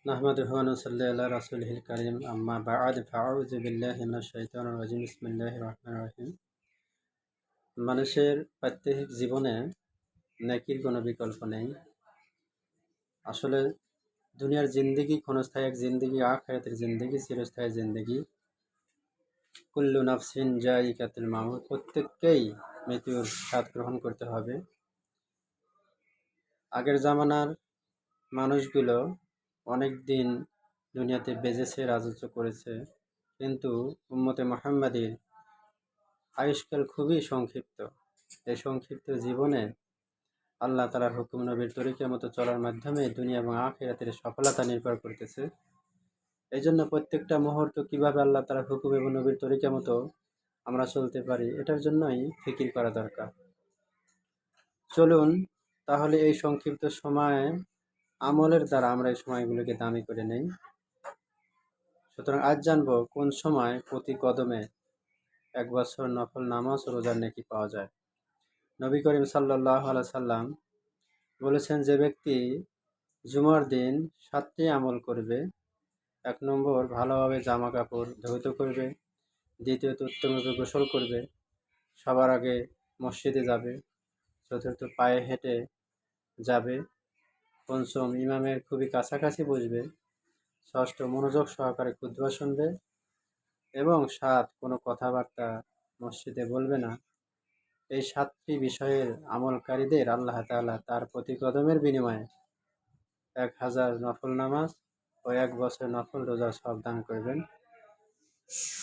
নাহমাদুহু ওয়া নুসাল্লি আলা রাসূলিহিল কারীম আম্মা বা'দ ফাআউযু বিল্লাহি মিনাশ শাইতানির রাজীম বিসমিল্লাহির রহমানির রহিম। মানুষের প্রত্যেক জীবনে নেকির কোনো বিকল্প নেই। আসলে দুনিয়ার জিন্দেগি ক্ষণস্থায়ী এক জিন্দেগি, আখিরাতের জিন্দেগি চিরস্থায়ী জিন্দেগি। কুল্লু নাফসিন যায়িকাতুল মাউত, প্রত্যেককেই মৃত্যুর স্বাদ গ্রহণ করতে হবে। আগের জামানার মানুষগুলো অনেক দিন দুনিয়াতে বেঁচেছে, রাজত্ব করেছে, কিন্তু উম্মতে মুহাম্মাদীর আয়ুষ্কাল খুবই সংক্ষিপ্ত। এই সংক্ষিপ্ত জীবনে আল্লাহ তাআলার হুকুম নবীর তরিকা মতো চলার মাধ্যমে দুনিয়া এবং আখিরাতের সফলতা নির্ভর করতেছে। এই জন্য প্রত্যেকটা মুহূর্ত কিভাবে আল্লাহ তাআলার হুকুম এবং নবীর তরিকা মতো আমরা চলতে পারি, এটার জন্যই ফিকির করা দরকার। চলুন তাহলে এই সংক্ষিপ্ত সময়ে আমলের দ্বারা আমরা এই সময়গুলোকে দামি করে নেই। সুতরাং আজ জানবো কোন সময় প্রতি কদমে 1 বছর নফল নামাজ ও রোজার নেকি পাওয়া যায়। নবী করিম সাল্লাল্লাহু আলাইহি সাল্লাম বলেছেন, যে ব্যক্তি জুমার দিন 7টি আমল করবে। 1 নম্বর, ভালোভাবে জামা কাপড় ধৌত করবে। দ্বিতীয়ত, উত্তমরূপে গোসল করবে, সবার আগে মসজিদে যাবে। চতুর্থ, পায়ে হেঁটে যাবে। পঞ্চম, ইমামের খুবই কাছাকাছি বসবে। ষষ্ঠ, মনোযোগ সহকারে খুতবা শুনবে। এবং 7, কোনো কথাবার্তা মসজিদে বলবে না। এই 7টি বিষয়ের আমলকারীদের আল্লাহ তাআলা তার প্রতি কদমের বিনিময়ে 1000 নফল নামাজ ও 1 বছর নফল রোজার সওয়াব দান করবেন।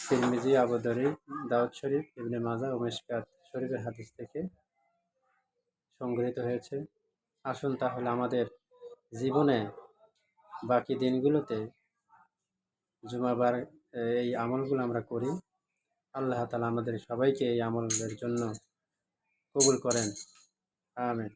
তিরমিজি, আবু দাউদ, দাউদ শরীফ, ইবনে মাজাহ ও মিশকাত শরীফের হাদিস থেকে সংগৃহীত হয়েছে। আসুন তাহলে আমাদের জীবনে বাকি দিনগুলোতে জুমাবার এই আমলগুলো আমরা করি। আল্লাহ তাআলা আমাদের সবাইকে এই আমলের জন্য কবুল করেন। আমিন।